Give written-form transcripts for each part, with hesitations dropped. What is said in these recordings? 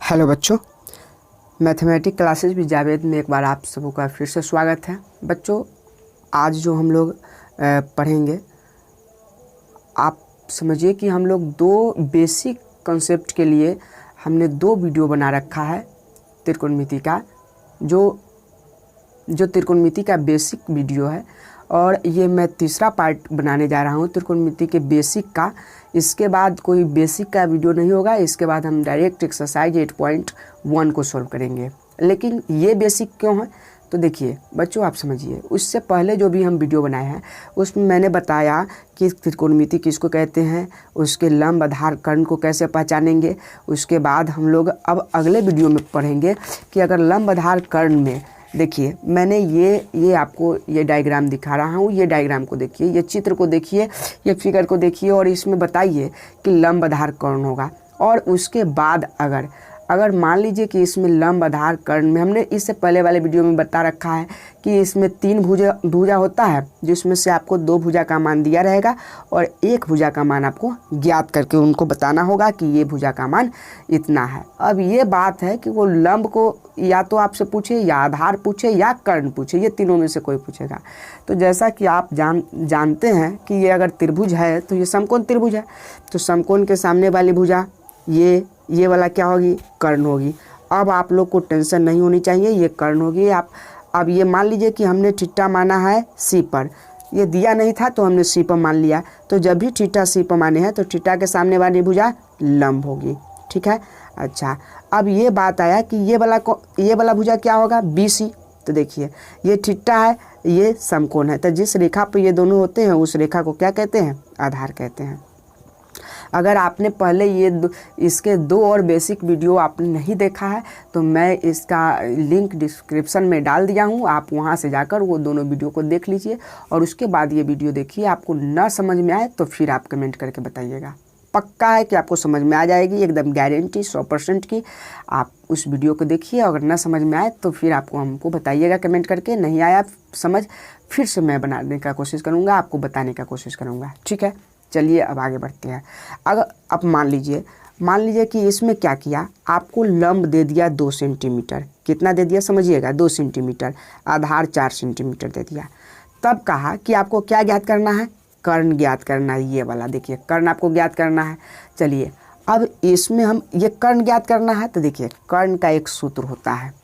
Hello बच्चों, mathematics classes भी जावेद में एक बार आप सबों का फिर से स्वागत है। बच्चों, आज जो हम लोग पढ़ेंगे, आप समझिए कि हम लोग दो बेसिक कॉन्सेप्ट के लिए हमने दो वीडियो बना रखा है त्रिकोणमिति का, जो त्रिकोणमिति का बेसिक वीडियो है। और ये मैं तीसरा पार्ट बनाने जा रहा हूँ त्रिकोणमिति के बेसिक का। इसके बाद कोई बेसिक का वीडियो नहीं होगा, इसके बाद हम डायरेक्ट एक्सरसाइज 8.1 को सॉल्व करेंगे। लेकिन ये बेसिक क्यों है, तो देखिए बच्चों, आप समझिए, उससे पहले जो भी हम वीडियो बनाए हैं उसमें मैंने बताया कि त्रिकोणमिति किसको कहते हैं, उसके लंब आधार कर्ण को कैसे पहचानेंगे। उसके बाद हम लोग अब अगले वीडियो में पढ़ेंगे कि अगर लंब आधार कर्ण में, देखिए मैंने ये आपको ये डायग्राम दिखा रहा हूँ, ये डायग्राम को देखिए, ये चित्र को देखिए, ये फिगर को देखिए और इसमें बताइए कि लंब आधार कर्ण होगा। और उसके बाद अगर मान लीजिए कि इसमें लंब आधार कर्ण में, हमने इससे पहले वाले वीडियो में बता रखा है कि इसमें 3 भुजा होता है, जिसमें से आपको 2 भुजा का मान दिया रहेगा और 1 भुजा का मान आपको ज्ञात करके उनको बताना होगा कि ये भुजा का मान इतना है। अब ये बात है कि वो लंब को या तो आपसे पूछे, या आधार पूछे, या कर्ण पूछे, ये तीनों में से कोई पूछेगा। तो जैसा कि आप जानते हैं कि ये अगर त्रिभुज है तो ये समकोण त्रिभुज है, तो समकोण के सामने वाली भुजा ये वाला क्या होगी, कर्ण होगी। अब आप लोग को टेंशन नहीं होनी चाहिए, ये कर्ण होगी। आप अब ये मान लीजिए कि हमने थीटा माना है सी पर, ये दिया नहीं था तो हमने सी पर मान लिया। तो जब भी थीटा सी पर माने हैं तो थीटा के सामने वाली भुजा लंब होगी, ठीक है। अच्छा, अब ये बात आया कि ये वाला भुजा क्या होगा, बी सी। तो देखिए, ये थीटा है, ये समकोण है, तो जिस रेखा पर ये दोनों होते हैं उस रेखा को क्या कहते हैं, आधार कहते हैं। अगर आपने पहले इसके 2 और बेसिक वीडियो आपने नहीं देखा है तो मैं इसका लिंक डिस्क्रिप्शन में डाल दिया हूँ, आप वहाँ से जाकर वो दोनों वीडियो को देख लीजिए और उसके बाद ये वीडियो देखिए। आपको ना समझ में आए तो फिर आप कमेंट करके बताइएगा। पक्का है कि आपको समझ में आ जाएगी, एकदम गारंटी 100% की। आप उस वीडियो को देखिए, अगर ना समझ में आए तो फिर आपको हमको बताइएगा कमेंट करके। नहीं आया समझ, फिर से मैं बनाने का कोशिश करूँगा, आपको बताने का कोशिश करूँगा, ठीक है। चलिए अब आगे बढ़ते हैं। अगर अब मान लीजिए कि इसमें क्या किया, आपको लंब दे दिया 2 सेंटीमीटर। कितना दे दिया समझिएगा, 2 सेंटीमीटर, आधार 4 सेंटीमीटर दे दिया। तब कहा कि आपको क्या ज्ञात करना है, कर्ण ज्ञात करना है। ये वाला देखिए, कर्ण आपको ज्ञात करना है। चलिए अब इसमें हम ये कर्ण ज्ञात करना है, तो देखिए कर्ण का एक सूत्र होता है,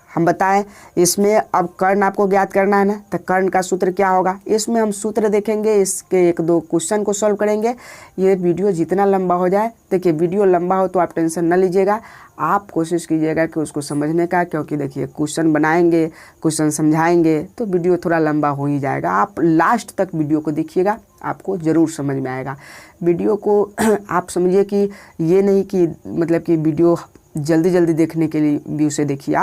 हम बताएं इसमें। अब कर्ण आपको ज्ञात करना है ना, तो कर्ण का सूत्र क्या होगा, इसमें हम सूत्र देखेंगे, इसके 1-2 क्वेश्चन को सॉल्व करेंगे। ये वीडियो जितना लंबा हो जाए, देखिए वीडियो लंबा हो तो आप टेंशन न लीजिएगा, आप कोशिश कीजिएगा कि उसको समझने का, क्योंकि देखिए क्वेश्चन बनाएंगे, क्वेश्चन समझाएंगे तो वीडियो थोड़ा लंबा हो ही जाएगा। आप लास्ट तक वीडियो को देखिएगा, आपको ज़रूर समझ में आएगा। वीडियो को आप समझिए कि ये नहीं कि मतलब कि वीडियो जल्दी देखने के लिए भी उसे देखिए।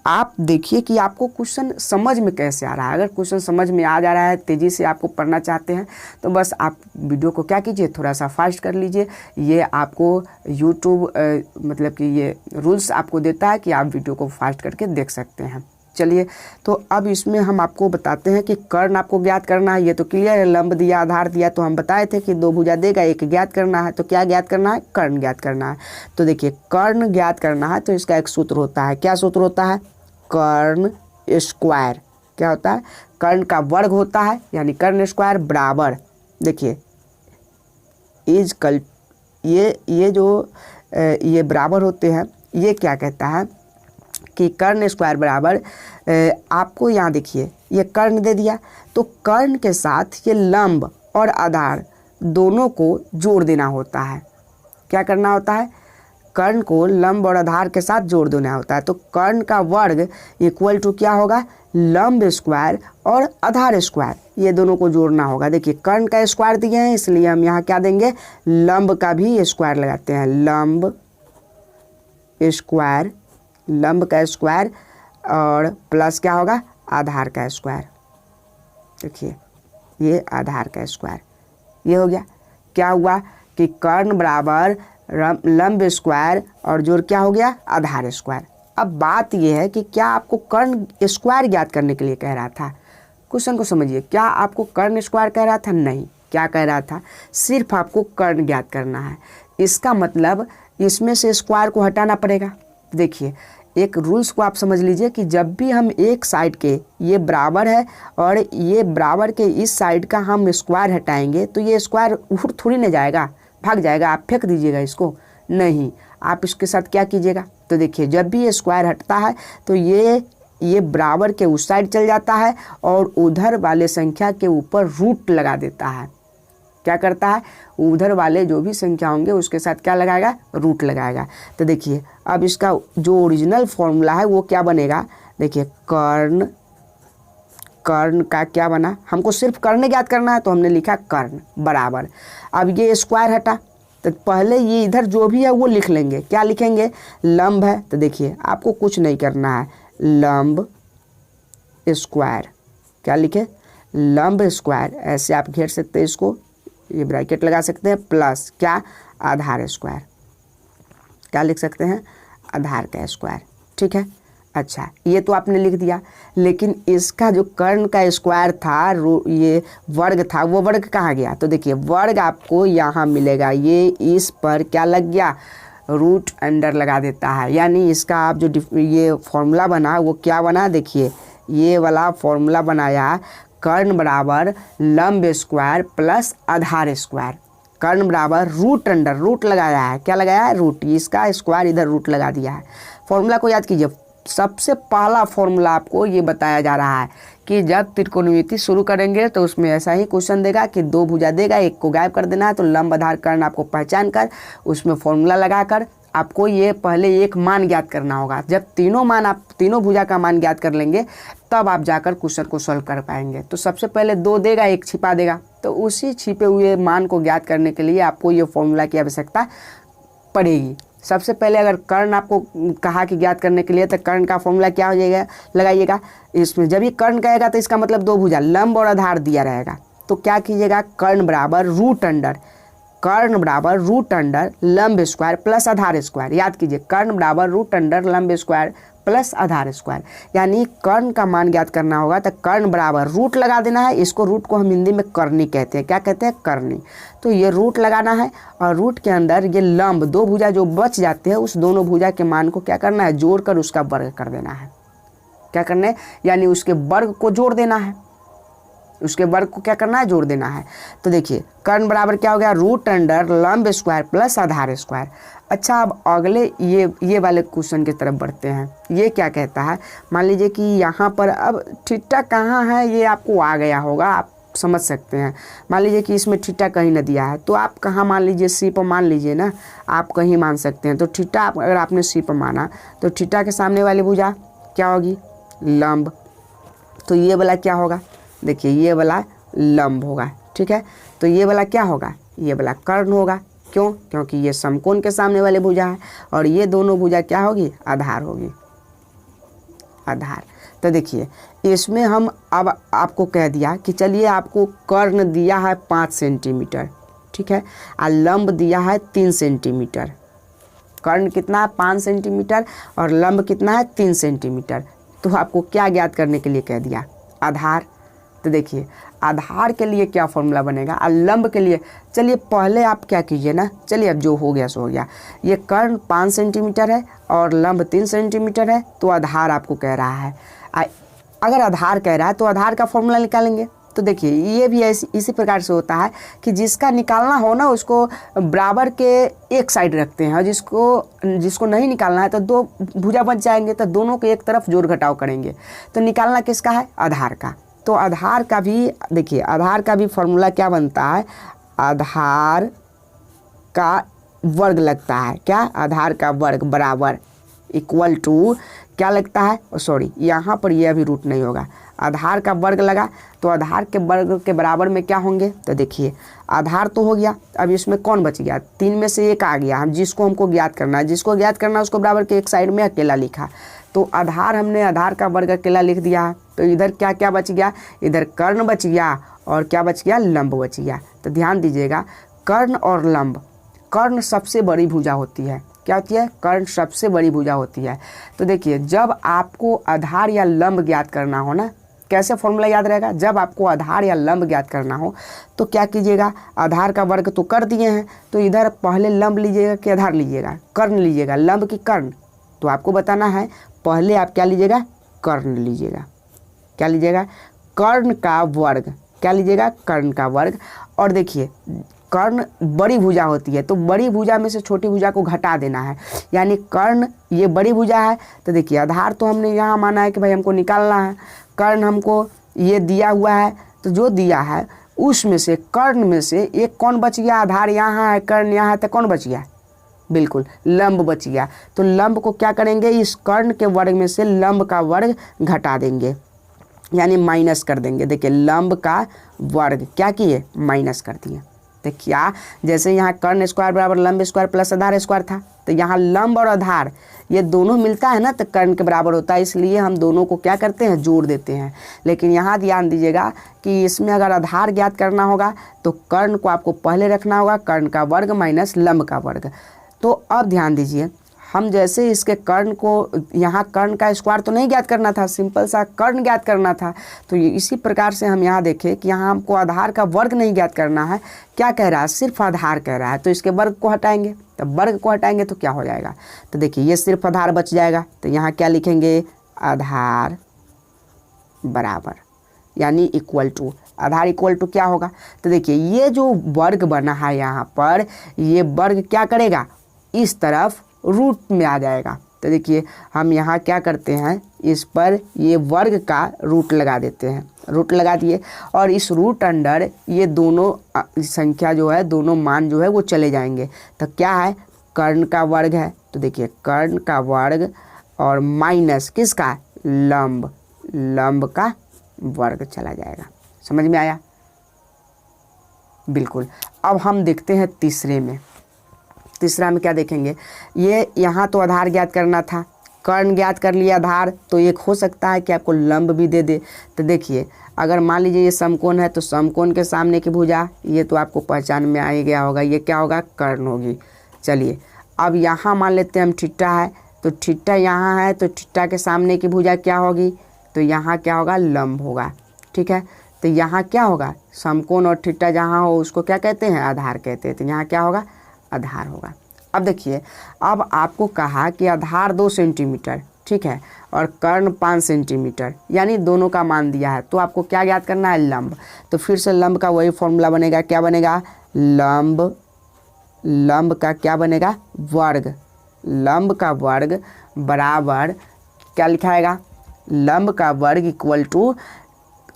आप देखिए कि आपको क्वेश्चन समझ में कैसे आ रहा है। अगर क्वेश्चन समझ में आ जा रहा है, तेज़ी से आपको पढ़ना चाहते हैं, तो बस आप वीडियो को क्या कीजिए, थोड़ा सा फास्ट कर लीजिए। ये आपको यूट्यूब मतलब कि ये रूल्स आपको देता है कि आप वीडियो को फास्ट करके देख सकते हैं। चलिए, तो अब इसमें हम आपको बताते हैं कि कर्ण आपको ज्ञात करना है। ये तो क्लियर है, लंब दिया, आधार दिया, तो हम बताए थे कि 2 भुजा देगा, 1 ज्ञात करना है। तो क्या ज्ञात करना है, कर्ण ज्ञात करना है। तो देखिए कर्ण ज्ञात करना है तो इसका एक सूत्र होता है। क्या सूत्र होता है, कर्ण स्क्वायर। क्या होता है, कर्ण का वर्ग होता है, यानी कर्ण स्क्वायर बराबर, देखिए ये जो ये बराबर होते हैं, ये क्या कहता है कि कर्ण स्क्वायर बराबर, आपको यहाँ देखिए ये कर्ण दे दिया, तो कर्ण के साथ ये लंब और आधार दोनों को जोड़ देना होता है। क्या करना होता है, कर्ण को लंब और आधार के साथ जोड़ देना होता है। तो कर्ण का वर्ग इक्वल टू क्या होगा, लंब स्क्वायर और आधार स्क्वायर, ये दोनों को जोड़ना होगा। देखिए कर्ण का स्क्वायर दिए हैं, इसलिए हम यहाँ क्या देंगे, लंब का भी स्क्वायर लगाते हैं, लंब स्क्वायर, लंब का स्क्वायर और प्लस क्या होगा, आधार का स्क्वायर। देखिए ये आधार का स्क्वायर, ये हो गया। क्या हुआ कि कर्ण बराबर लंब स्क्वायर और जोड़ क्या हो गया, आधार स्क्वायर। अब बात ये है कि क्या आपको कर्ण स्क्वायर ज्ञात करने के लिए कह रहा था। क्वेश्चन को समझिए, क्या आपको कर्ण स्क्वायर कह रहा था, नहीं। क्या कह रहा था, सिर्फ आपको कर्ण ज्ञात करना है। इसका मतलब इसमें से स्क्वायर को हटाना पड़ेगा। देखिए एक रूल्स को आप समझ लीजिए कि जब भी हम एक साइड के, ये बराबर है और ये बराबर के इस साइड का हम स्क्वायर हटाएंगे तो ये स्क्वायर उड़ थोड़ी ना जाएगा, भाग जाएगा, आप फेंक दीजिएगा इसको, नहीं, आप इसके साथ क्या कीजिएगा, तो देखिए जब भी ये स्क्वायर हटता है तो ये बराबर के उस साइड चल जाता है और उधर वाले संख्या के ऊपर रूट लगा देता है। क्या करता है, उधर वाले जो भी संख्या होंगे उसके साथ क्या लगाएगा, रूट लगाएगा। तो देखिए अब इसका जो ओरिजिनल फॉर्मूला है वो क्या बनेगा, देखिए कर्ण का क्या बना, हमको सिर्फ कर्ण ज्ञात करना है तो हमने लिखा कर्ण बराबर, अब ये स्क्वायर हटा तो पहले ये इधर जो भी है वो लिख लेंगे, क्या लिखेंगे, लंब है, तो देखिए आपको कुछ नहीं करना है, लंब स्क्वायर, क्या लिखे, लंब स्क्वायर, ऐसे आप घेर सकते हैं इसको, ये ब्रैकेट लगा सकते हैं, प्लस क्या, आधार स्क्वायर, क्या लिख सकते हैं, आधार का स्क्वायर, ठीक है। अच्छा ये तो आपने लिख दिया, लेकिन इसका जो कर्ण का स्क्वायर था, ये वर्ग था, वो वर्ग कहाँ गया, तो देखिए वर्ग आपको यहाँ मिलेगा, ये इस पर क्या लग गया, रूट अंडर लगा देता है, यानी इसका आप जो ये फॉर्मूला बना वो क्या बना, देखिए ये वाला फॉर्मूला बनाया, कर्ण बराबर लंब स्क्वायर प्लस आधार स्क्वायर, कर्ण बराबर रूट अंडर, रूट लगाया है, क्या लगाया है, रूट, इसका स्क्वायर इधर रूट लगा दिया है। फॉर्मूला को याद कीजिए, सबसे पहला फॉर्मूला आपको ये बताया जा रहा है कि जब त्रिकोणमिति शुरू करेंगे तो उसमें ऐसा ही क्वेश्चन देगा कि दो भुजा देगा, एक को गायब कर देना है, तो लंब आधार कर्ण आपको पहचान कर उसमें फॉर्मूला लगाकर आपको ये पहले एक मान ज्ञात करना होगा। जब तीनों भुजा का मान ज्ञात कर लेंगे तब आप जाकर क्वेश्चन को सॉल्व कर पाएंगे। तो सबसे पहले दो देगा, एक छिपा देगा, तो उसी छिपे हुए मान को ज्ञात करने के लिए आपको ये फॉर्मूला की आवश्यकता पड़ेगी। सबसे पहले अगर कर्ण आपको कहा कि ज्ञात करने के लिए, तो कर्ण का फॉर्मूला क्या हो जाएगा, लगाइएगा, इसमें जब ये कर्ण कहेगा तो इसका मतलब दो भुजा, लंब और आधार दिया रहेगा, तो क्या कीजिएगा, कर्ण बराबर रूट अंडर, कर्ण बराबर रूट अंडर लंब स्क्वायर प्लस आधार स्क्वायर, याद कीजिए कर्ण बराबर रूट अंडर लंब स्क्वायर प्लस आधार स्क्वायर, यानी कर्ण का मान ज्ञात करना होगा तो कर्ण बराबर रूट लगा देना है, इसको रूट को हम हिंदी में करनी कहते हैं, क्या कहते हैं, करनी, तो ये रूट लगाना है और रूट के अंदर ये लंब दो भुजा जो बच जाते हैं उस दोनों भुजा के मान को क्या करना है, जोड़कर उसका वर्ग कर देना है, क्या करना है, यानी उसके वर्ग को जोड़ देना है, उसके वर्ग को क्या करना है, जोड़ देना है। तो देखिए कर्ण बराबर क्या हो गया, रूट अंडर लंब स्क्वायर प्लस आधार स्क्वायर। अच्छा अब अगले ये वाले क्वेश्चन की तरफ बढ़ते हैं। ये क्या कहता है, मान लीजिए कि यहाँ पर अब थीटा कहाँ है ये आपको आ गया होगा, आप समझ सकते हैं। मान लीजिए कि इसमें थीटा कहीं न दिया है तो आप कहाँ मान लीजिए, सी पर मान लीजिए ना, आप कहीं मान सकते हैं। तो थीटा अगर आपने सी पर माना तो थीटा के सामने वाली भुजा क्या होगी, लंब, तो ये वाला क्या होगा, देखिए ये वाला लंब होगा, ठीक है। तो ये वाला क्या होगा, ये वाला कर्ण होगा, क्यों, क्योंकि ये समकोण के सामने वाले भुजा है और ये दोनों भुजा क्या होगी, आधार होगी, आधार। तो देखिए इसमें हम अब आपको कह दिया कि चलिए आपको कर्ण दिया है 5 सेंटीमीटर, ठीक है, और लंब दिया है 3 सेंटीमीटर, कर्ण कितना है 5 सेंटीमीटर और लंब कितना है 3 सेंटीमीटर, तो आपको क्या ज्ञात करने के लिए कह दिया, आधार। तो देखिए आधार के लिए क्या फॉर्मूला बनेगा और लंब के लिए, चलिए पहले आप क्या कीजिए ना, चलिए अब जो हो गया सो हो गया, ये कर्ण 5 सेंटीमीटर है और लंब 3 सेंटीमीटर है, तो आधार आपको कह रहा है। अगर आधार कह रहा है तो आधार का फॉर्मूला निकालेंगे। तो देखिए ये भी इसी प्रकार से होता है कि जिसका निकालना हो ना उसको बराबर के एक साइड रखते हैं और जिसको नहीं निकालना है तो दो भुजा बच जाएंगे, तो दोनों के एक तरफ जोड़ घटाव करेंगे। तो निकालना किसका है, आधार का। तो आधार का भी देखिए, आधार का भी फॉर्मूला क्या बनता है, आधार का वर्ग लगता है, क्या, आधार का वर्ग बराबर इक्वल टू क्या लगता है, सॉरी यहाँ पर ये अभी रूट नहीं होगा, आधार का वर्ग लगा तो आधार के वर्ग के बराबर में क्या होंगे, तो देखिए आधार तो हो गया, अब इसमें कौन बच गया, 3 में से 1 आ गया, हम जिसको हमको ज्ञात करना है, जिसको ज्ञात करना है उसको बराबर के एक साइड में अकेला लिखा, तो आधार हमने आधार का वर्ग अकेला लिख दिया है। तो इधर क्या क्या बच गया, इधर कर्ण बच गया और क्या बच गया, लंब बच गया। तो ध्यान दीजिएगा कर्ण और लंब, कर्ण सबसे बड़ी भुजा होती है, क्या होती है, कर्ण सबसे बड़ी भुजा होती है। तो देखिए जब आपको आधार या लंब ज्ञात करना हो ना कैसे फॉर्मूला याद रहेगा, जब आपको आधार या लंब ज्ञात करना हो तो क्या कीजिएगा, आधार का वर्ग तो कर दिए हैं, तो इधर पहले लंब लीजिएगा कि आधार लीजिएगा, कर्ण लीजिएगा, लंब की कर्ण, तो आपको बताना है पहले आप क्या लीजिएगा, कर्ण लीजिएगा। क्या लीजिएगा, कर्ण का वर्ग, क्या लीजिएगा, कर्ण का वर्ग। और देखिए कर्ण बड़ी भुजा होती है, तो बड़ी भुजा में से छोटी भुजा को घटा देना है, यानी कर्ण ये बड़ी भुजा है, तो देखिए आधार तो हमने यहाँ माना है कि भाई हमको निकालना है, कर्ण हमको ये दिया हुआ है, तो जो दिया है उसमें से कर्ण में से एक कौन बच गया, आधार यहाँ है, कर्ण यहाँ है, तो कौन बच गया, बिल्कुल लंब बच गया। तो लंब को क्या करेंगे, इस कर्ण के वर्ग में से लंब का वर्ग घटा देंगे, यानी माइनस कर देंगे। देखिए लंब का वर्ग क्या किए, माइनस कर दिए। तो क्या, जैसे यहाँ कर्ण स्क्वायर बराबर लंब स्क्वायर प्लस आधार स्क्वायर था, तो यहाँ लंब और आधार ये दोनों मिलता है ना, तो कर्ण के बराबर होता है, इसलिए हम दोनों को क्या करते हैं, जोड़ देते हैं। लेकिन यहाँ ध्यान दीजिएगा कि इसमें अगर आधार ज्ञात करना होगा तो कर्ण को आपको पहले रखना होगा, कर्ण का वर्ग माइनस लंब का वर्ग। तो अब ध्यान दीजिए, हम जैसे इसके कर्ण को, यहाँ कर्ण का स्क्वायर तो नहीं ज्ञात करना था, सिंपल सा कर्ण ज्ञात करना था, तो ये इसी प्रकार से हम यहाँ देखें कि यहाँ हमको आधार का वर्ग नहीं ज्ञात करना है, क्या कह रहा है, सिर्फ आधार कह रहा है, तो इसके वर्ग को हटाएंगे, तो वर्ग को हटाएंगे तो क्या हो जाएगा, तो देखिए ये सिर्फ आधार बच जाएगा, तो यहाँ क्या लिखेंगे, आधार बराबर, यानी इक्वल टू, आधार इक्वल टू क्या होगा, तो देखिए ये जो वर्ग बना है यहाँ पर, ये वर्ग क्या करेगा, इस तरफ रूट में आ जाएगा। तो देखिए हम यहाँ क्या करते हैं, इस पर ये वर्ग का रूट लगा देते हैं, रूट लगा दिए, और इस रूट अंडर ये दोनों संख्या जो है, दोनों मान जो है वो चले जाएंगे। तो क्या है, कर्ण का वर्ग है, तो देखिए कर्ण का वर्ग और माइनस किसका, लंब, लंब का वर्ग चला जाएगा। समझ में आया, बिल्कुल। अब हम देखते हैं तीसरे में, तीसरा में क्या देखेंगे, ये यहाँ तो आधार ज्ञात करना था, कर्ण ज्ञात कर लिया आधार, तो एक हो सकता है कि आपको लंब भी दे दे। तो देखिए अगर मान लीजिए ये समकोण है, तो समकोण के सामने की भुजा, ये तो आपको पहचान में आ ही गया होगा, ये क्या होगा, कर्ण होगी। चलिए अब यहाँ मान लेते हैं हम थीटा है, तो थीटा यहाँ है, तो थीटा के सामने की भुजा क्या होगी, तो यहाँ क्या होगा, लंब होगा, ठीक है। तो यहाँ क्या होगा, समकोण और थीटा जहाँ हो उसको क्या कहते हैं, आधार कहते हैं, तो यहाँ क्या होगा, आधार होगा। अब देखिए, अब आपको कहा कि आधार 2 सेंटीमीटर, ठीक है, और कर्ण 5 सेंटीमीटर, यानी दोनों का मान दिया है, तो आपको क्या ज्ञात करना है, लंब। तो फिर से लंब का वही फॉर्मूला बनेगा, क्या बनेगा, लंब, लंब का क्या बनेगा, वर्ग, लंब का वर्ग बराबर क्या लिखाएगा, लंब का वर्ग इक्वल टू,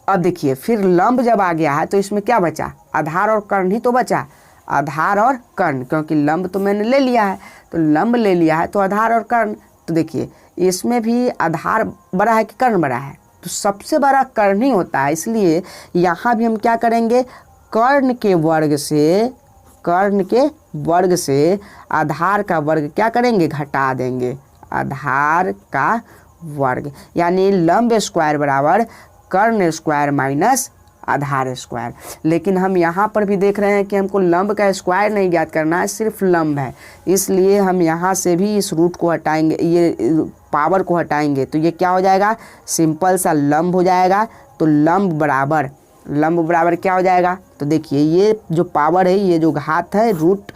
अब देखिए फिर लंब जब आ गया है तो इसमें क्या बचा, आधार और कर्ण ही तो बचा, आधार और कर्ण, क्योंकि लंब तो मैंने ले लिया है, तो लंब ले लिया है तो आधार और कर्ण। तो देखिए इसमें भी आधार बड़ा है कि कर्ण बड़ा है, तो सबसे बड़ा कर्ण ही होता है, इसलिए यहाँ भी हम क्या करेंगे, कर्ण के वर्ग से, कर्ण के वर्ग से आधार का वर्ग क्या करेंगे, घटा देंगे, आधार का वर्ग, यानी लंब स्क्वायर बराबर कर्ण स्क्वायर माइनस आधार स्क्वायर। लेकिन हम यहाँ पर भी देख रहे हैं कि हमको लंब का स्क्वायर नहीं ज्ञात करना है, सिर्फ लंब है, इसलिए हम यहाँ से भी इस रूट को हटाएंगे, ये पावर को हटाएंगे, तो ये क्या हो जाएगा, सिंपल सा लंब हो जाएगा। तो लंब बराबर, लंब बराबर क्या हो जाएगा, तो देखिए ये जो पावर है, ये जो घात है रूट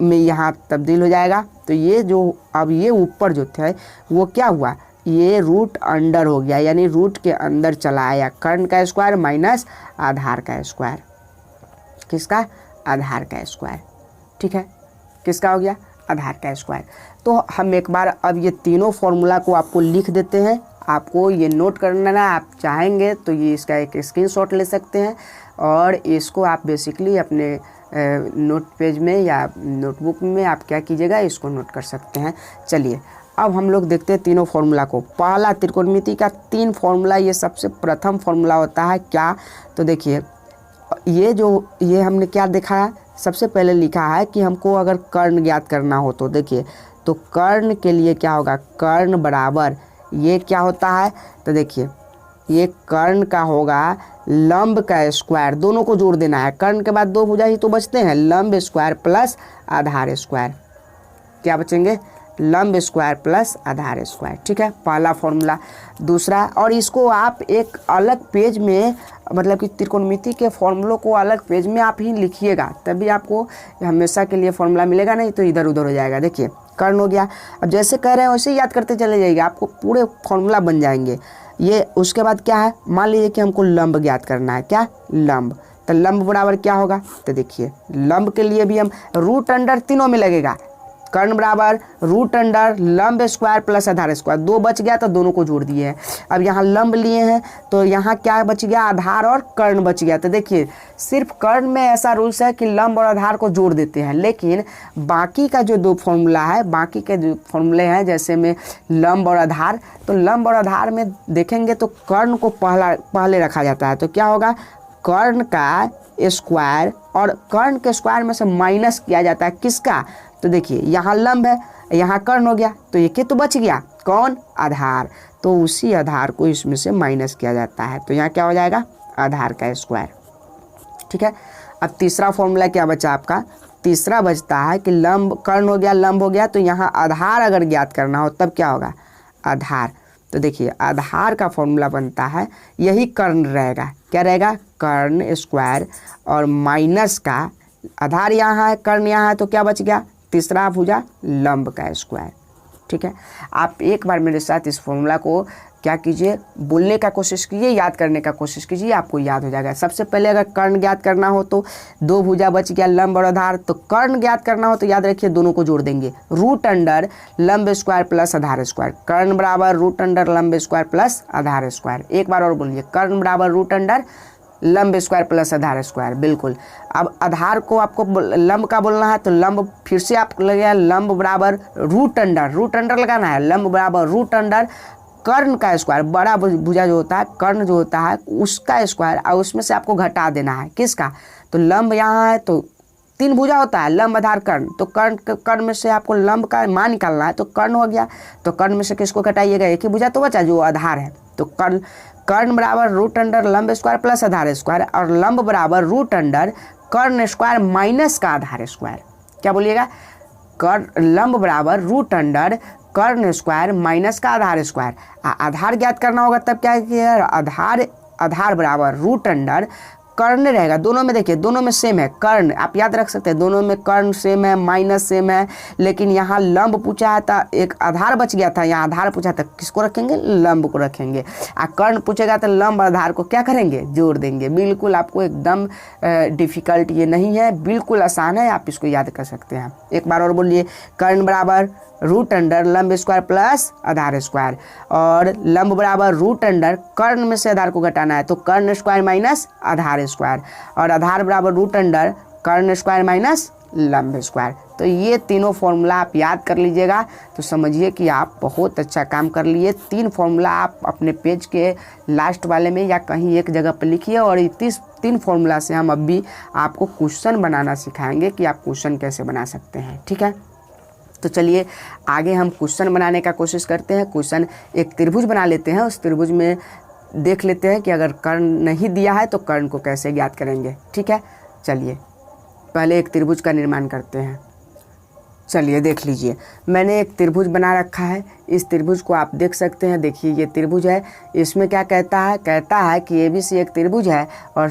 में यहाँ तब्दील हो जाएगा, तो ये जो अब ये ऊपर जो थे वो क्या हुआ, ये रूट अंडर हो गया, यानी रूट के अंदर चला आया, कर्ण का स्क्वायर माइनस आधार का स्क्वायर, किसका, आधार का स्क्वायर, ठीक है, किसका हो गया, आधार का स्क्वायर। तो हम एक बार अब ये तीनों फॉर्मूला को आपको लिख देते हैं, आपको ये नोट करना है, आप चाहेंगे तो ये इसका एक स्क्रीनशॉट ले सकते हैं और इसको आप बेसिकली अपने नोट पेज में या नोटबुक में आप क्या कीजिएगा, इसको नोट कर सकते हैं। चलिए अब हम लोग देखते हैं तीनों फॉर्मूला को। पहला त्रिकोणमिति का 3 फॉर्मूला, ये सबसे प्रथम फॉर्मूला होता है क्या, तो देखिए ये हमने क्या देखा है, सबसे पहले लिखा है कि हमको अगर कर्ण ज्ञात करना हो तो देखिए, तो कर्ण के लिए क्या होगा, कर्ण बराबर ये क्या होता है, तो देखिए ये कर्ण का होगा लंब का स्क्वायर, दोनों को जोड़ देना है, कर्ण के बाद 2 भुजा ही तो बचते हैं, लंब स्क्वायर प्लस आधार स्क्वायर, क्या बचेंगे, लंब स्क्वायर प्लस आधार स्क्वायर। ठीक है, पहला फॉर्मूला। दूसरा, और इसको आप एक अलग पेज में, मतलब कि त्रिकोणमिति के फॉर्मूलों को अलग पेज में आप ही लिखिएगा, तभी आपको हमेशा के लिए फॉर्मूला मिलेगा, नहीं तो इधर उधर हो जाएगा। देखिए कर्ण हो गया, अब जैसे कह रहे हैं वैसे ही याद करते चले जाइए, आपको पूरे फॉर्मूला बन जाएंगे ये। उसके बाद क्या है, मान लीजिए कि हमको लंब ज्ञात करना है। क्या, लंब। तो लंब बराबर क्या होगा, तो देखिए लंब के लिए भी हम रूट अंडर तीनों में लगेगा। कर्ण बराबर रूट अंडर लंब स्क्वायर प्लस आधार स्क्वायर, 2 बच गया तो दोनों को जोड़ दिए हैं। अब यहाँ लंब लिए हैं तो यहाँ क्या बच गया, आधार और कर्ण बच गया। तो देखिए सिर्फ कर्ण में ऐसा रूल्स है कि लंब और आधार को जोड़ देते हैं, लेकिन बाकी का जो 2 फॉर्मूला है, बाकी के जो फॉर्मूले हैं जैसे में लंब और आधार, तो लंब और आधार में देखेंगे तो कर्ण को पहले रखा जाता है। तो क्या होगा, कर्ण का स्क्वायर, और कर्ण के स्क्वायर में से माइनस किया जाता है किसका, तो देखिए यहाँ लंब है, यहाँ कर्ण हो गया, तो ये तो बच गया, कौन, आधार। तो उसी आधार को इसमें से माइनस किया जाता है, तो यहाँ क्या हो जाएगा, आधार का स्क्वायर। ठीक है, अब तीसरा फॉर्मूला क्या बचा आपका, तीसरा बचता है कि लंब, कर्ण हो गया, लंब हो गया, तो यहाँ आधार अगर ज्ञात करना हो तब क्या होगा, आधार। तो देखिए आधार का फॉर्मूला बनता है, यही कर्ण रहेगा, क्या रहेगा, कर्ण स्क्वायर और माइनस का आधार यहाँ है, कर्ण यहाँ है, तो क्या बच गया, तीसरा भुजा लंब का स्क्वायर। ठीक है, आप एक बार मेरे साथ इस फॉर्मूला को क्या कीजिए, बोलने का कोशिश कीजिए, याद करने का कोशिश कीजिए, आपको याद हो जाएगा। सबसे पहले अगर कर्ण ज्ञात करना हो तो 2 भुजा बच गया, लंब और आधार। तो कर्ण ज्ञात करना हो तो याद रखिए दोनों को जोड़ देंगे, रूट अंडर लंब स्क्वायर प्लस आधार स्क्वायर। कर्ण बराबर रूट अंडर लंब स्क्वायर प्लस आधार स्क्वायर। एक बार और बोलिए, कर्ण बराबर रूट अंडर लंब स्क्वायर प्लस आधार स्क्वायर, बिल्कुल। अब आधार को आपको लंब का बोलना है, तो लंब फिर से आप लगेगा लंब बराबर रूट अंडर लगाना है, लंब बराबर रूट अंडर कर्ण का स्क्वायर, बड़ा भुजा जो होता है, कर्ण जो होता है उसका स्क्वायर, और उसमें से आपको घटा देना है किसका, तो लंब यहाँ है तो 3 भुजा होता है, लंब आधार कर्ण, तो कर्ण में से आपको लंब का मान निकालना है, तो कर्ण हो गया, तो कर्ण में से किसको घटाइएगा, एक ही भुजा तो बचा जो आधार है। तो कर्ण बराबर रूट अंडर लंब स्क्वायर प्लस आधार स्क्वायर, और लंब बराबर रूट अंडर कर्ण स्क्वायर माइनस का आधार स्क्वायर। क्या बोलिएगा, लंब बराबर रूट अंडर कर्ण स्क्वायर माइनस का आधार स्क्वायर। आधार ज्ञात करना होगा तब क्या किया, आधार बराबर रूट अंडर कर्ण रहेगा, दोनों में देखिए दोनों में सेम है, कर्ण आप याद रख सकते हैं, दोनों में कर्ण सेम है, माइनस सेम है, लेकिन यहाँ लंब पूछा है तो एक आधार बच गया था, यहाँ आधार पूछा था, किसको रखेंगे, लंब को रखेंगे। कर्ण पूछेगा तो लंब आधार को क्या करेंगे, जोड़ देंगे। बिल्कुल आपको एकदम डिफिकल्ट ये नहीं है, बिल्कुल आसान है, आप इसको याद कर सकते हैं। एक बार और बोलिए, कर्ण बराबर रूट अंडर लंब स्क्वायर प्लस आधार स्क्वायर, और लंब बराबर रूट अंडर कर्ण में से आधार को घटाना है, तो कर्ण स्क्वायर माइनस आधार स्क्वायर, और आधार बराबर रूट अंडर कर्ण स्क्वायर माइनस लंब स्क्वायर। तो ये तीनों फॉर्मूला आप याद कर लीजिएगा, तो समझिए कि आप बहुत अच्छा काम कर लिए। 3 फॉर्मूला आप अपने पेज के लास्ट वाले में या कहीं एक जगह पर लिखिए, और 3 फॉर्मूला से हम अभी आपको क्वेश्चन बनाना सिखाएंगे कि आप क्वेश्चन कैसे बना सकते हैं। ठीक है, तो चलिए आगे हम क्वेश्चन बनाने का कोशिश करते हैं। क्वेश्चन एक त्रिभुज बना लेते हैं, उस त्रिभुज में देख लेते हैं कि अगर कर्ण नहीं दिया है तो कर्ण को कैसे ज्ञात करेंगे। ठीक है, चलिए पहले एक त्रिभुज का निर्माण करते हैं। चलिए देख लीजिए, मैंने एक त्रिभुज बना रखा है। इस त्रिभुज को आप देख सकते हैं, देखिए ये त्रिभुज है। इसमें क्या कहता है कि ABC एक त्रिभुज है और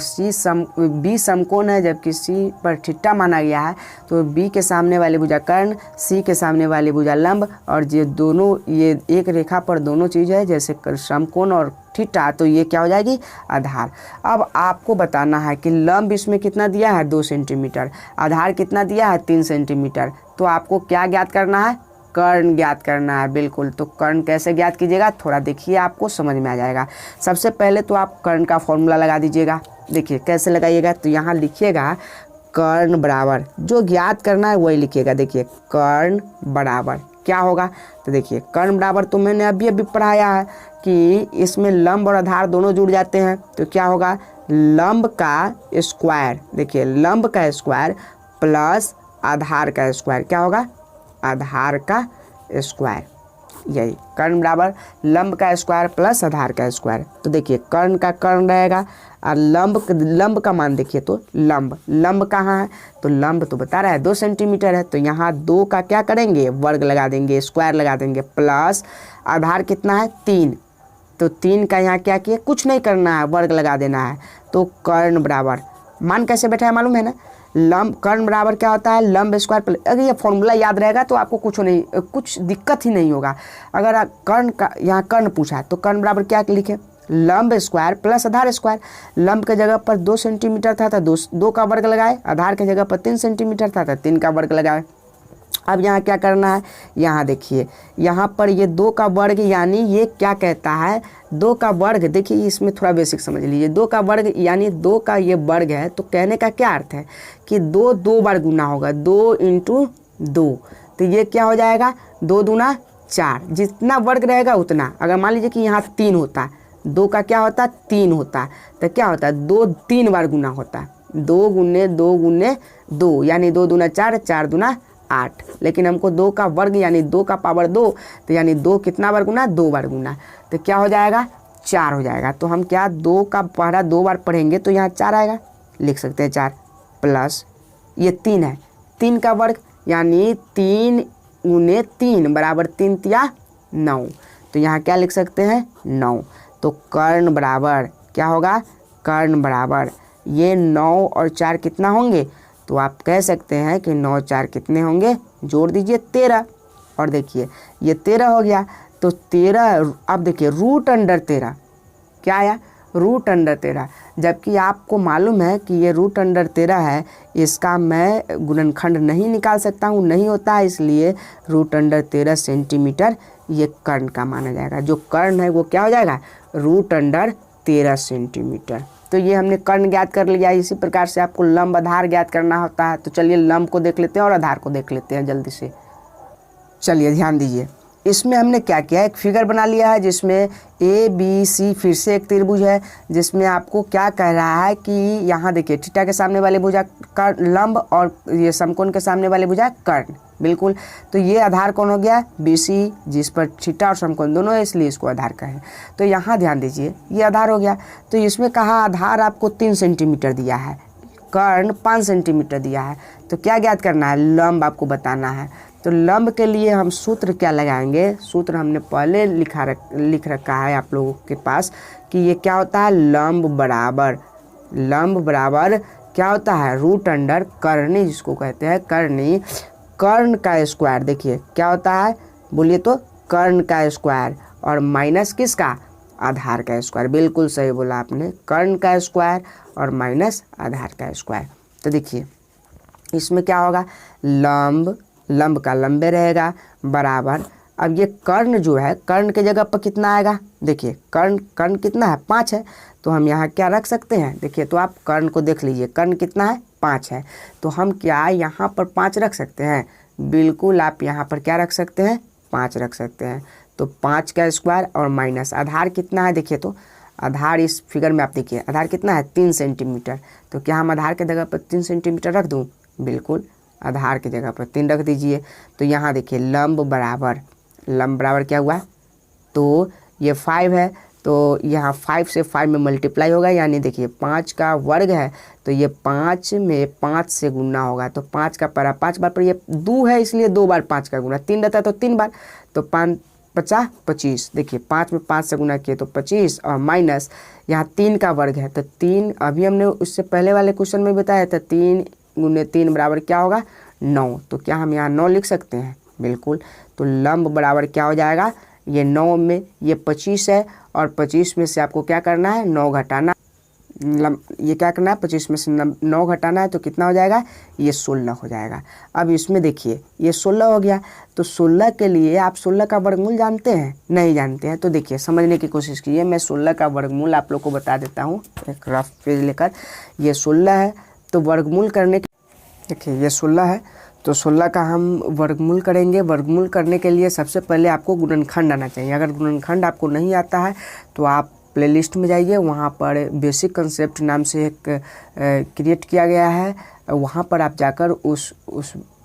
B समकोण है, जबकि C पर थीटा माना गया है। तो B के सामने वाली भुजा कर्ण, C के सामने वाली भुजा लंब, और ये दोनों ये एक रेखा पर दोनों चीज़ है, जैसे समकोण और थीटा, तो ये क्या हो जाएगी, आधार। अब आपको बताना है कि लंब इसमें कितना दिया है, 2 सेंटीमीटर, आधार कितना दिया है, 3 सेंटीमीटर। तो आपको क्या ज्ञात करना है, कर्ण ज्ञात करना है। बिल्कुल, तो कर्ण कैसे ज्ञात कीजिएगा, थोड़ा देखिए आपको समझ में आ जाएगा। सबसे पहले तो आप कर्ण का फॉर्मूला लगा दीजिएगा। देखिए कैसे लगाइएगा, तो यहाँ लिखिएगा कर्ण बराबर, जो ज्ञात करना है वही लिखिएगा। देखिए कर्ण बराबर क्या होगा, तो देखिए कर्ण बराबर तो मैंने अभी पढ़ाया है कि इसमें लंब और आधार दोनों जुड़ जाते हैं, तो क्या होगा, लंब का स्क्वायर, देखिए लंब का स्क्वायर प्लस आधार का स्क्वायर, क्या होगा, आधार का स्क्वायर। यही कर्ण बराबर लंब का स्क्वायर प्लस आधार का स्क्वायर। तो देखिए कर्ण का कर्ण रहेगा और लंब का मान देखिए तो लंब कहाँ है, तो लंब तो बता रहा है 2 सेंटीमीटर है, तो यहाँ 2 का क्या करेंगे वर्ग लगा देंगे, स्क्वायर लगा देंगे, प्लस आधार कितना है 3, तो 3 का यहाँ क्या किया, कुछ नहीं करना है, वर्ग लगा देना है। तो कर्ण बराबर मान कैसे बैठा है मालूम है ना, लंब कर्ण बराबर क्या होता है लंब स्क्वायर प्लस, अगर ये फॉर्मूला याद रहेगा तो आपको कुछ दिक्कत ही नहीं होगा। अगर कर्ण का यहाँ कर्ण पूछा तो कर्ण बराबर क्या लिखे, लंब स्क्वायर प्लस आधार स्क्वायर। लंब के जगह पर 2 सेंटीमीटर था तो 2 का वर्ग लगाए, आधार के जगह पर 3 सेंटीमीटर था तो 3 का वर्ग लगाए। अब यहाँ क्या करना है, यहाँ देखिए यहाँ पर ये 2 का वर्ग यानी ये क्या कहता है 2 का वर्ग, देखिए इसमें थोड़ा बेसिक समझ लीजिए, 2 का वर्ग यानी 2 का ये वर्ग है, तो कहने का क्या अर्थ है कि 2 बार गुना होगा, 2 × 2, तो ये क्या हो जाएगा 2 दूना 4, जितना वर्ग रहेगा उतना। अगर मान लीजिए कि यहाँ 3 होता, 2 का क्या होता 3 होता, तो क्या होता 2 3 बार गुना होता, 2 × 2 × 2 यानी 2 दूना 4, 4 दूना 8, लेकिन हमको 2 का वर्ग यानी 2 का पावर 2, तो यानी 2 कितना बार गुना 2 बार गुना, तो क्या हो जाएगा 4 हो जाएगा। तो हम क्या 2 का पहरा 2 बार पढ़ेंगे तो यहाँ 4 आएगा, लिख सकते हैं 4, प्लस ये 3 है, 3 का वर्ग यानी 3 × 3 बराबर 3 × 9, तो यहाँ क्या लिख सकते हैं 9। तो कर्ण बराबर क्या होगा, कर्ण बराबर ये 9 और 4 कितना होंगे, तो आप कह सकते हैं कि 9 4 कितने होंगे, जोड़ दीजिए 13, और देखिए ये 13 हो गया, तो 13 अब देखिए √13 क्या आया, √13, जबकि आपको मालूम है कि ये √13 है, इसका मैं गुणनखंड नहीं निकाल सकता हूँ, नहीं होता है, इसलिए √13 सेंटीमीटर ये कर्ण का माना जाएगा। जो कर्ण है वो क्या हो जाएगा √13 सेंटीमीटर। तो ये हमने कर्ण ज्ञात कर लिया। इसी प्रकार से आपको लंब आधार ज्ञात करना होता है। तो चलिए लंब को देख लेते हैं और आधार को देख लेते हैं जल्दी से। चलिए ध्यान दीजिए, इसमें हमने क्या किया, एक फिगर बना लिया है जिसमें ABC फिर से एक त्रिभुज है, जिसमें आपको क्या कह रहा है कि यहाँ देखिए थीटा के सामने वाले भुजा कर्ण लंब और ये समकोण के सामने वाले भुजा कर्ण, बिल्कुल। तो ये आधार कौन हो गया BC, जिस पर थीटा और समकोण दोनों है, इसलिए इसको आधार कहें। तो यहाँ ध्यान दीजिए ये आधार हो गया। तो इसमें कहा आधार आपको 3 सेंटीमीटर दिया है, कर्ण 5 सेंटीमीटर दिया है, तो क्या ज्ञात करना है, लंब आपको बताना है। तो लंब के लिए हम सूत्र क्या लगाएंगे, सूत्र हमने पहले लिख रखा है आप लोगों के पास कि ये क्या होता है, लंब बराबर क्या होता है √, करनी जिसको कहते हैं करनी, कर्ण का स्क्वायर। देखिए क्या होता है बोलिए तो कर्ण का स्क्वायर और माइनस किसका, आधार का स्क्वायर। बिल्कुल सही बोला आपने, कर्ण का स्क्वायर और माइनस आधार का स्क्वायर। तो देखिए इसमें क्या होगा, लंब का लंबे रहेगा बराबर, अब ये कर्ण जो है कर्ण के जगह पर कितना आएगा, देखिए कर्ण कितना है 5 है, तो हम यहाँ क्या रख सकते हैं, देखिए तो आप कर्ण को देख लीजिए, कर्ण कितना है 5 है, तो हम क्या यहाँ पर 5 रख सकते हैं, बिल्कुल आप यहाँ पर क्या रख सकते हैं 5 रख सकते हैं। तो 5 का स्क्वायर और माइनस आधार कितना है, देखिए तो आधार इस फिगर में आप देखिए आधार कितना है 3 सेंटीमीटर, तो क्या हम आधार के जगह पर 3 सेंटीमीटर रख दूँ, बिल्कुल आधार की जगह पर 3 रख दीजिए। तो यहाँ देखिए लंब बराबर क्या हुआ, तो ये 5 है, तो यहाँ 5 से 5 में मल्टीप्लाई होगा, यानी देखिए 5 का वर्ग है, तो ये 5 में 5 से गुना होगा, तो 5 का परा 5 बार पर ये 2 है, इसलिए 2 बार 5 का गुना, 3 रहता है तो 3 बार, तो 5 50 25, देखिए 5 में 5 से गुना किए तो 25, और माइनस यहाँ 3 का वर्ग है, तो 3 अभी हमने उससे पहले वाले क्वेश्चन में बताया था 3 × 3 बराबर क्या होगा 9, तो क्या हम यहाँ 9 लिख सकते हैं, बिल्कुल। तो लंब बराबर क्या हो जाएगा, ये 9 में ये 25 है, और 25 में से आपको क्या करना है 9 घटाना, ये क्या करना है 25 में से 9 घटाना है, तो कितना हो जाएगा, ये 16 हो जाएगा। अब इसमें देखिए ये 16 हो गया, तो 16 के लिए आप 16 का वर्गमूल जानते हैं, नहीं जानते हैं, तो देखिए समझने की कोशिश कीजिए, मैं 16 का वर्गमूल आप लोग को बता देता हूँ, एक रफ पेज लेकर। ये 16 है, तो वर्गमूल करने देखिए ये 16 है, तो 16 का हम वर्गमूल करेंगे। वर्गमूल करने के लिए सबसे पहले आपको गुणनखंड आना चाहिए। अगर गुणनखंड आपको नहीं आता है तो आप प्लेलिस्ट में जाइए, वहाँ पर बेसिक कंसेप्ट नाम से एक क्रिएट किया गया है, वहाँ पर आप जाकर उस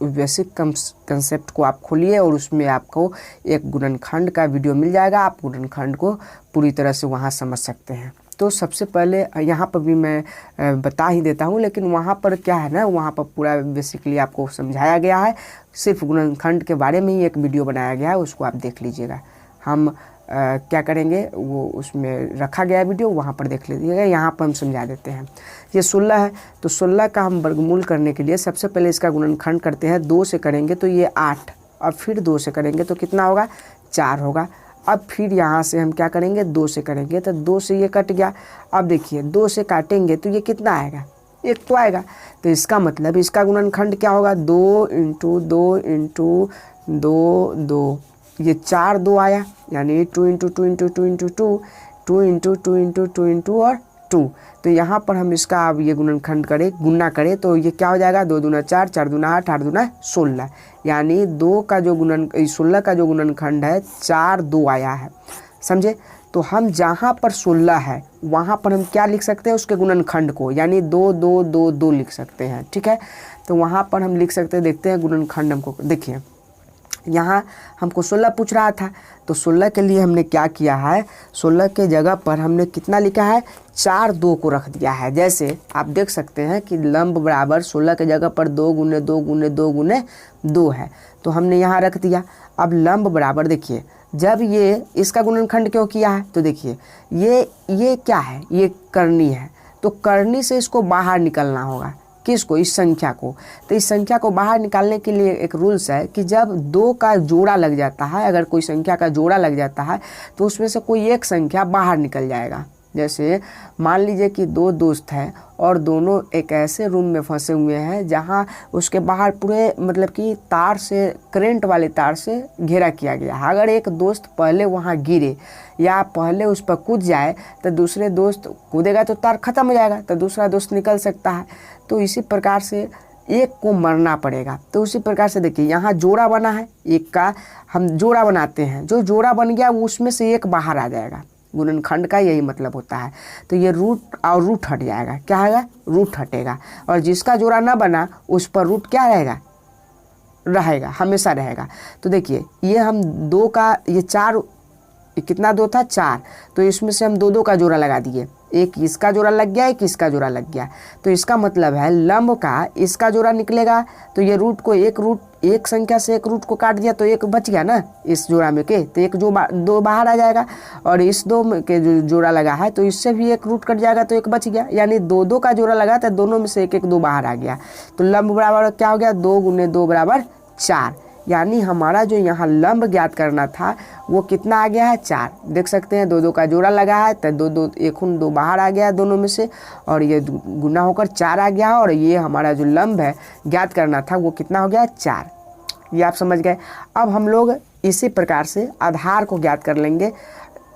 बेसिक कंसेप्ट को आप खोलिए और उसमें आपको एक गुणनखंड का वीडियो मिल जाएगा। आप गुणनखंड को पूरी तरह से वहाँ समझ सकते हैं। तो सबसे पहले यहाँ पर भी मैं बता ही देता हूँ, लेकिन वहाँ पर क्या है ना, वहाँ पर पूरा बेसिकली आपको समझाया गया है। सिर्फ गुणनखंड के बारे में ही एक वीडियो बनाया गया है, उसको आप देख लीजिएगा। हम क्या करेंगे, वो उसमें रखा गया वीडियो, वहाँ पर देख लीजिएगा। यहाँ पर हम समझा देते हैं। ये 16 है, तो 16 का हम वर्गमूल करने के लिए सबसे पहले इसका गुणनखंड करते हैं। 2 से करेंगे तो ये 8, और फिर 2 से करेंगे तो कितना होगा, 4 होगा। अब फिर यहाँ से हम क्या करेंगे, 2 से करेंगे तो 2 से ये कट गया। अब देखिए 2 से काटेंगे तो ये कितना आएगा, 1 तो आएगा। तो इसका मतलब इसका गुणनखंड क्या होगा, 2 इंटू 2 इंटू 2 2, ये 4 2 आया, यानी 2 into 2 into 2 into 2, 2 into 2 into 2 into और 2। तो यहाँ पर हम इसका अब ये गुणनखंड करें, गुणा करें तो ये क्या हो जाएगा, 2 दूना 4, 4 दूना 8, 8 दूना 16, यानी 2 का जो 16 का जो गुणनखंड है 4 2 आया है, समझे। तो हम जहाँ पर 16 है वहाँ पर हम क्या लिख सकते हैं, उसके गुणनखंड को, यानी 2 2 2 2 लिख सकते हैं, ठीक है। तो वहाँ पर हम लिख सकते हैं, देखते हैं गुणनखंड हमको। देखिए यहाँ हमको 16 पूछ रहा था, तो 16 के लिए हमने क्या किया है, 16 के जगह पर हमने कितना लिखा है, 4 2 को रख दिया है। जैसे आप देख सकते हैं कि लंब बराबर 16 के जगह पर 2 गुने 2 गुने 2 गुने 2 है, तो हमने यहाँ रख दिया। अब लंब बराबर देखिए, जब ये इसका गुणनखंड क्यों किया है, तो देखिए ये क्या है, ये करनी है, तो करनी से इसको बाहर निकलना होगा, किसको, इस संख्या को। तो इस संख्या को बाहर निकालने के लिए एक रूल्स है कि जब 2 का जोड़ा लग जाता है, अगर कोई संख्या का जोड़ा लग जाता है तो उसमें से कोई एक संख्या बाहर निकल जाएगा। जैसे मान लीजिए कि 2 दोस्त हैं और दोनों एक ऐसे रूम में फंसे हुए हैं जहां उसके बाहर पूरे मतलब कि तार से, करंट वाले तार से घेरा किया गया है। अगर एक दोस्त पहले वहां गिरे या पहले उस पर कूद जाए तो दूसरे दोस्त कूदेगा तो तार खत्म हो जाएगा, तो दूसरा दोस्त निकल सकता है। तो इसी प्रकार से एक को मरना पड़ेगा। तो उसी प्रकार से देखिए यहाँ जोड़ा बना है, एक का हम जोड़ा बनाते हैं, जो जोड़ा बन गया उसमें से एक बाहर आ जाएगा। गुणनखंड का यही मतलब होता है। तो ये रूट और रूट हट जाएगा, क्या आएगा, रूट हटेगा, और जिसका जोड़ा ना बना उस पर रूट क्या रहेगा, हमेशा रहेगा। तो देखिए ये हम 2 का, ये 4, कितना 2 था, 4, तो इसमें से हम 2 2 का जोड़ा लगा दिए, एक इसका जोड़ा लग गया, एक इसका जोड़ा लग गया। तो इसका मतलब है लंब का इसका जोड़ा निकलेगा, तो ये रूट को एक संख्या से एक रूट को काट दिया तो एक बच गया ना इस जोड़ा में के, तो एक जो 2 बाहर आ जाएगा, और इस 2 के जो जोड़ा लगा है तो इससे भी एक रूट कट जाएगा तो एक बच गया, यानी 2 2 का जोड़ा लगा तो दोनों में से एक एक 2 बाहर आ गया। तो लंब बराबर क्या हो गया, 2 गुने 2 बराबर 4, यानी हमारा जो यहाँ लंब ज्ञात करना था वो कितना आ गया है, 4। देख सकते हैं 2 2 का जोड़ा लगा है तो 2 2 एक 2 बाहर आ गया दोनों में से, और ये गुना होकर 4 आ गया, और ये हमारा जो लंब है ज्ञात करना था वो कितना हो गया, 4। ये आप समझ गए। अब हम लोग इसी प्रकार से आधार को ज्ञात कर लेंगे,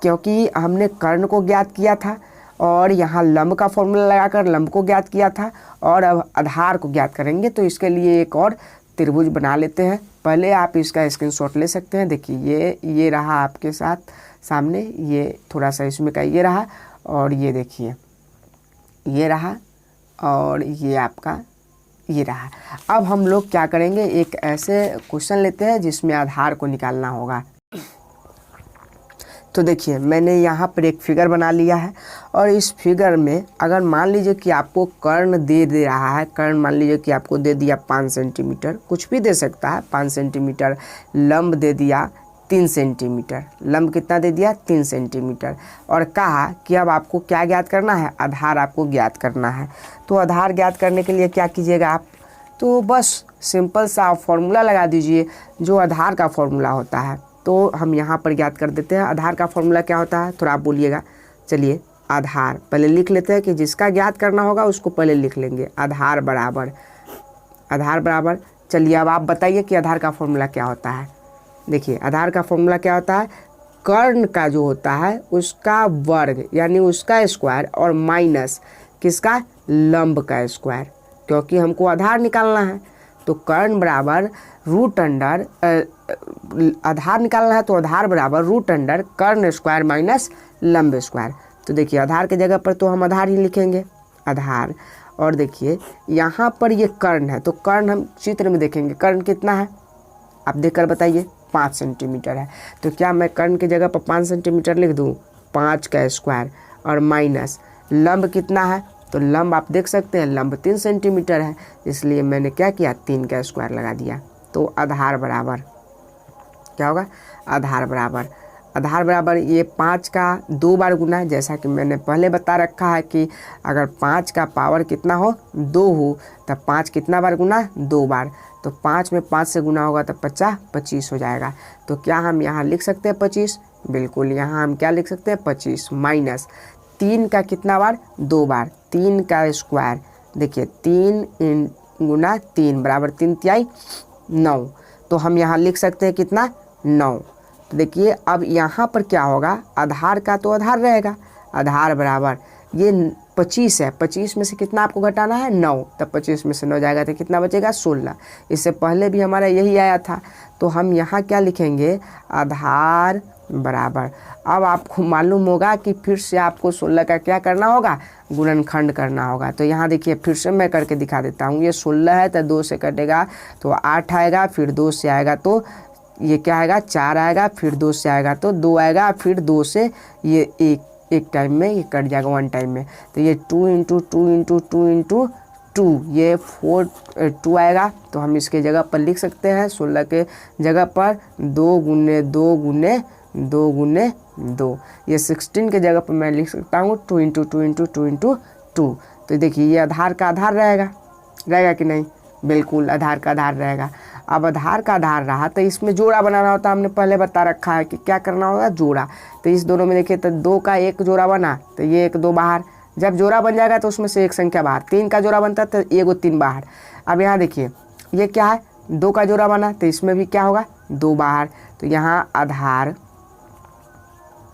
क्योंकि हमने कर्ण को ज्ञात किया था और यहाँ लंब का फॉर्मूला लगाकर लंब को ज्ञात किया था, और अब आधार को ज्ञात करेंगे। तो इसके लिए एक और त्रिभुज बना लेते हैं। पहले आप इसका स्क्रीनशॉट ले सकते हैं। देखिए ये रहा आपके साथ सामने, ये थोड़ा सा इसमें का ये रहा, और ये देखिए ये रहा, और ये आपका ये रहा। अब हम लोग क्या करेंगे, एक ऐसे क्वेश्चन लेते हैं जिसमें आधार को निकालना होगा। तो देखिए मैंने यहाँ पर एक फिगर बना लिया है, और इस फिगर में अगर मान लीजिए कि आपको कर्ण दे रहा है, कर्ण मान लीजिए कि आपको दे दिया 5 सेंटीमीटर, कुछ भी दे सकता है, 5 सेंटीमीटर, लंब दे दिया 3 सेंटीमीटर, लंब कितना दे दिया, 3 सेंटीमीटर, और कहा कि अब आपको क्या ज्ञात करना है, आधार आपको ज्ञात करना है। तो आधार ज्ञात करने के लिए क्या कीजिएगा आप, तो बस सिंपल सा फॉर्मूला लगा दीजिए जो आधार का फॉर्मूला होता है। तो हम यहाँ पर ज्ञात कर देते हैं। आधार का फॉर्मूला क्या होता है, थोड़ा आप बोलिएगा। चलिए आधार पहले लिख लेते हैं कि जिसका ज्ञात करना होगा उसको पहले लिख लेंगे। आधार बराबर चलिए अब आप बताइए कि आधार का फॉर्मूला क्या होता है। देखिए आधार का फॉर्मूला क्या होता है, कर्ण का जो होता है उसका वर्ग यानी उसका स्क्वायर, और माइनस किसका, लंब का स्क्वायर, क्योंकि हमको आधार निकालना है। तो कर्ण बराबर रूट अंडर, आधार निकालना है तो आधार बराबर रूट अंडर कर्ण स्क्वायर माइनस लंब स्क्वायर। तो देखिए आधार के जगह पर तो हम आधार ही लिखेंगे, आधार, और देखिए यहाँ पर ये कर्ण है, तो कर्ण हम चित्र में देखेंगे, कर्ण कितना है आप देखकर बताइए, 5 सेंटीमीटर है। तो क्या मैं कर्ण की जगह पर 5 सेंटीमीटर लिख दूँ, 5 का स्क्वायर और माइनस लंब कितना है, तो लंब आप देख सकते हैं लंब 3 सेंटीमीटर है, इसलिए मैंने क्या किया 3 का स्क्वायर लगा दिया। तो आधार बराबर क्या होगा, आधार बराबर ये 5 का 2 बार गुना है, जैसा कि मैंने पहले बता रखा है कि अगर 5 का पावर कितना हो 2 हो तब 5 कितना बार गुना 2 बार, तो 5 में 5 से गुना होगा तब 25 हो जाएगा। तो क्या हम यहाँ लिख सकते हैं 25, बिल्कुल यहाँ हम क्या लिख सकते हैं 25 माइनस 3 का कितना बार 2 बार, 3 का स्क्वायर, देखिए 3 गुना 3 बराबर 3 तिहाई 9, तो हम यहाँ लिख सकते हैं कितना 9। तो देखिए अब यहाँ पर क्या होगा, आधार का तो आधार रहेगा, आधार बराबर ये 25 है, 25 में से कितना आपको घटाना है 9, तब 25 में से 9 जाएगा तो कितना बचेगा 16। इससे पहले भी हमारा यही आया था, तो हम यहाँ क्या लिखेंगे आधार बराबर। अब आपको मालूम होगा कि फिर से आपको 16 का क्या करना होगा, गुणनखंड करना होगा। तो यहाँ देखिए फिर से मैं करके दिखा देता हूँ, ये 16 है तो 2 से कटेगा तो 8 आएगा, फिर 2 से आएगा तो ये क्या आएगा 4 आएगा, फिर 2 से आएगा तो 2 आएगा, फिर 2 से ये एक टाइम में ये कट जाएगा 1 टाइम में, तो ये 2 इंटू 2 इंटू 2 इंटू 2 ये 2 आएगा। तो हम इसके जगह पर लिख सकते हैं 16 के जगह पर 2 गुने 2 गुने 2 गुने 2, ये 16 के जगह पर मैं लिख सकता हूँ 2 इंटू 2 इंटू 2 इंटू 2। तो देखिए ये आधार का आधार रहेगा कि नहीं, बिल्कुल आधार का आधार रहेगा। अब आधार का आधार रहा तो इसमें जोड़ा बनाना होता है, हमने पहले बता रखा है कि क्या करना होगा जोड़ा। तो इस दोनों में देखिए तो 2 का 1 जोड़ा बना तो ये 1 2 बाहर, जब जोड़ा बन जाएगा तो उसमें से एक संख्या बाहर, 3 का जोड़ा बनता है तो 1 3 बाहर। अब यहाँ देखिए ये क्या है 2 का जोड़ा बना तो इसमें भी क्या होगा 2 बाहर, तो यहाँ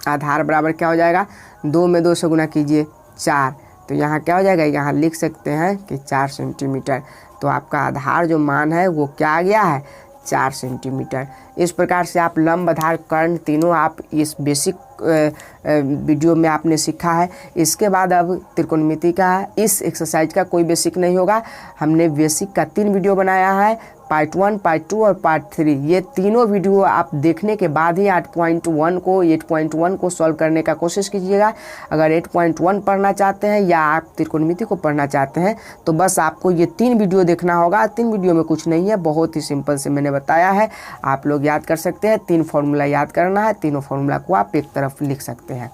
आधार बराबर क्या हो जाएगा 2 में 2 से गुना कीजिए 4, तो यहाँ क्या हो जाएगा, यहाँ लिख सकते हैं कि 4 सेंटीमीटर। तो आपका आधार जो मान है वो क्या आ गया है 4 सेंटीमीटर। इस प्रकार से आप लंब आधार कर्ण तीनों आप इस बेसिक वीडियो में आपने सीखा है। इसके बाद अब त्रिकोणमिति का इस एक्सरसाइज का कोई बेसिक नहीं होगा, हमने बेसिक का 3 वीडियो बनाया है, पार्ट 1 पार्ट 2 और पार्ट 3। ये तीनों वीडियो आप देखने के बाद ही 8.1 को सॉल्व करने का कोशिश कीजिएगा। अगर 8.1 पढ़ना चाहते हैं या आप त्रिकोणमिति को पढ़ना चाहते हैं तो बस आपको ये 3 वीडियो देखना होगा। 3 वीडियो में कुछ नहीं है, बहुत ही सिंपल से मैंने बताया है, आप लोग याद कर सकते हैं। 3 फॉर्मूला याद करना है, तीनों फॉर्मूला को आप एक तरफ लिख सकते हैं।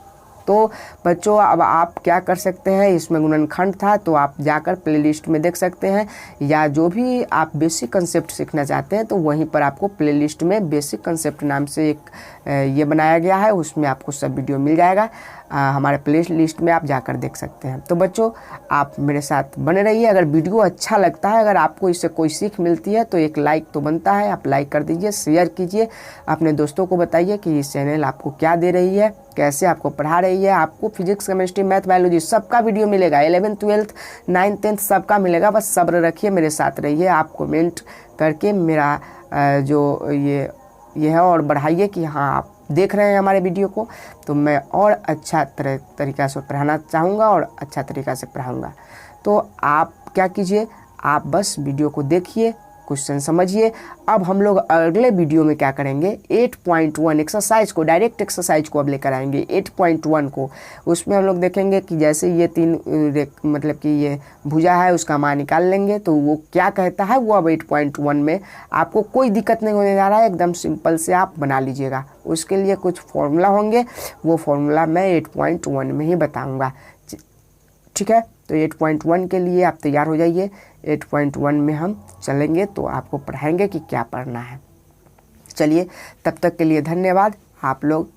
तो बच्चों अब आप क्या कर सकते हैं, इसमें गुणनखंड था तो आप जाकर प्लेलिस्ट में देख सकते हैं, या जो भी आप बेसिक कंसेप्ट सीखना चाहते हैं तो वहीं पर आपको प्लेलिस्ट में बेसिक कंसेप्ट नाम से एक ये बनाया गया है, उसमें आपको सब वीडियो मिल जाएगा। हमारे प्ले लिस्ट में आप जाकर देख सकते हैं। तो बच्चों आप मेरे साथ बने रहिए। अगर वीडियो अच्छा लगता है, अगर आपको इससे कोई सीख मिलती है तो एक लाइक तो बनता है, आप लाइक कर दीजिए, शेयर कीजिए, अपने दोस्तों को बताइए कि ये चैनल आपको क्या दे रही है, कैसे आपको पढ़ा रही है। आपको फिजिक्स केमिस्ट्री मैथ बायोलॉजी सबका वीडियो मिलेगा, 11th 12th 9th 10th सबका मिलेगा। बस सब्र रखिए, मेरे साथ रहिए। आप कमेंट करके मेरा जो ये है और बढ़ाइए कि हाँ आप देख रहे हैं हमारे वीडियो को, तो मैं और अच्छा तरीक़ा से पढ़ाना चाहूँगा और अच्छा तरीक़ा से पढ़ाऊँगा। तो आप क्या कीजिए, आप बस वीडियो को देखिए, क्वेश्चन समझिए। अब हम लोग अगले वीडियो में क्या करेंगे, 8.1 एक्सरसाइज को, डायरेक्ट एक्सरसाइज को अब लेकर आएंगे 8.1 को। उसमें हम लोग देखेंगे कि जैसे ये 3 मतलब कि ये भुजा है उसका मान निकाल लेंगे तो वो क्या कहता है, वो अब 8.1 में आपको कोई दिक्कत नहीं होने जा रहा है, एकदम सिंपल से आप बना लीजिएगा। उसके लिए कुछ फॉर्मूला होंगे, वो फॉर्मूला मैं 8.1 में ही बताऊँगा, ठीक है। तो 8.1 के लिए आप तैयार हो जाइए। 8.1 में हम चलेंगे तो आपको पढ़ाएंगे कि क्या पढ़ना है। चलिए तब तक के लिए धन्यवाद। आप लोग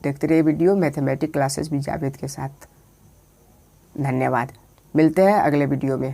देखते रहिए video mathematics classes with Javed के साथ। धन्यवाद, मिलते हैं अगले वीडियो में।